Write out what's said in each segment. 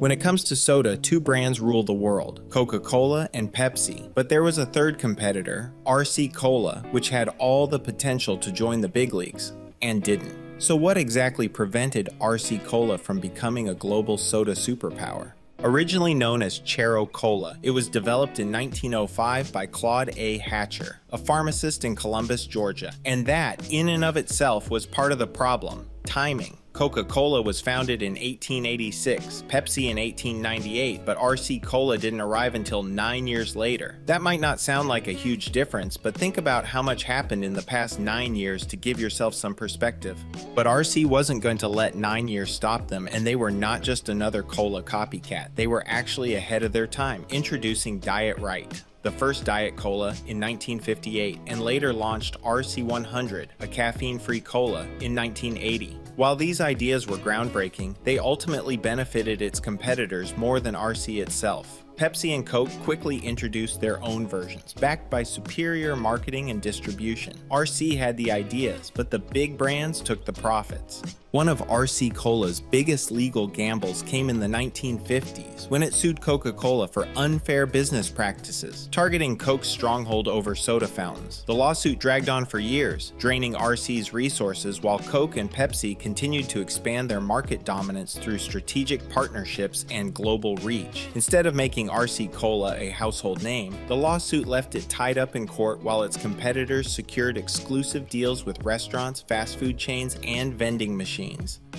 When it comes to soda, two brands rule the world, Coca-Cola and Pepsi. But there was a third competitor, RC Cola, which had all the potential to join the big leagues, and didn't. So what exactly prevented RC Cola from becoming a global soda superpower? Originally known as Chero Cola, it was developed in 1905 by Claude A. Hatcher, a pharmacist in Columbus, Georgia. And that, in and of itself, was part of the problem: timing. Coca-Cola was founded in 1886, Pepsi in 1898, but RC Cola didn't arrive until 9 years later. That might not sound like a huge difference, but think about how much happened in the past 9 years to give yourself some perspective. But RC wasn't going to let 9 years stop them, and they were not just another cola copycat. They were actually ahead of their time, introducing Diet Right, the first Diet Cola, in 1958, and later launched RC 100, a caffeine-free cola, in 1980. While these ideas were groundbreaking, they ultimately benefited its competitors more than RC itself. Pepsi and Coke quickly introduced their own versions, backed by superior marketing and distribution. RC had the ideas, but the big brands took the profits. One of RC Cola's biggest legal gambles came in the 1950s, when it sued Coca-Cola for unfair business practices, targeting Coke's stronghold over soda fountains. The lawsuit dragged on for years, draining RC's resources, while Coke and Pepsi continued to expand their market dominance through strategic partnerships and global reach. Instead of making RC Cola a household name, the lawsuit left it tied up in court while its competitors secured exclusive deals with restaurants, fast food chains, and vending machines.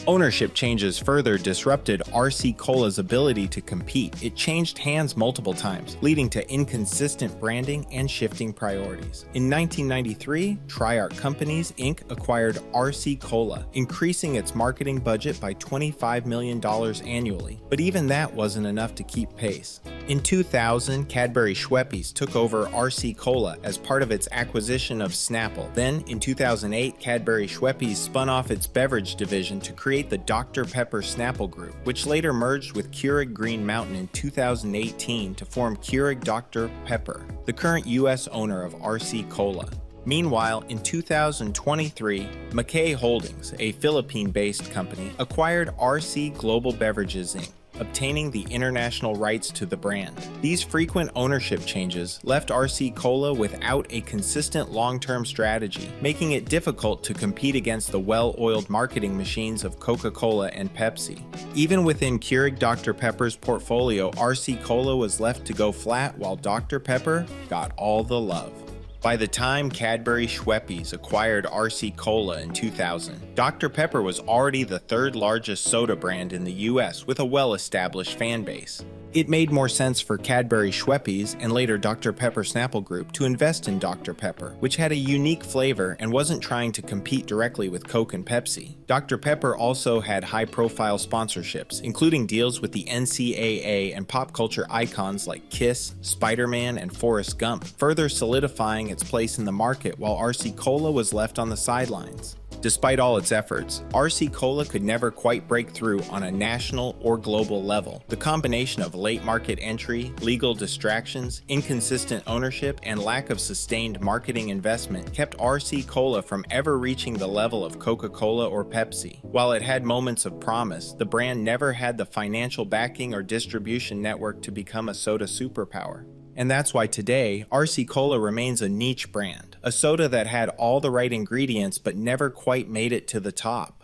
Ownership changes further disrupted RC Cola's ability to compete. It changed hands multiple times, leading to inconsistent branding and shifting priorities. In 1993, Triarch Companies, Inc. acquired RC Cola, increasing its marketing budget by $25 million annually. But even that wasn't enough to keep pace. In 2000, Cadbury Schweppes took over RC Cola as part of its acquisition of Snapple. Then, in 2008, Cadbury Schweppes spun off its beverage division to create the Dr. Pepper Snapple Group, which later merged with Keurig Green Mountain in 2018 to form Keurig Dr. Pepper, the current U.S. owner of RC Cola. Meanwhile, in 2023, McKay Holdings, a Philippine-based company, acquired RC Global Beverages Inc., obtaining the international rights to the brand. These frequent ownership changes left RC Cola without a consistent long-term strategy, making it difficult to compete against the well-oiled marketing machines of Coca-Cola and Pepsi. Even within Keurig Dr. Pepper's portfolio, RC Cola was left to go flat while Dr. Pepper got all the love. By the time Cadbury Schweppes acquired RC Cola in 2000, Dr. Pepper was already the third largest soda brand in the US with a well-established fan base. It made more sense for Cadbury Schweppes and later Dr. Pepper Snapple Group to invest in Dr. Pepper, which had a unique flavor and wasn't trying to compete directly with Coke and Pepsi. Dr. Pepper also had high-profile sponsorships, including deals with the NCAA and pop culture icons like Kiss, Spider-Man, and Forrest Gump, further solidifying its place in the market while RC Cola was left on the sidelines. Despite all its efforts, RC Cola could never quite break through on a national or global level. The combination of late market entry, legal distractions, inconsistent ownership, and lack of sustained marketing investment kept RC Cola from ever reaching the level of Coca-Cola or Pepsi. While it had moments of promise, the brand never had the financial backing or distribution network to become a soda superpower. And that's why today, RC Cola remains a niche brand, a soda that had all the right ingredients but never quite made it to the top.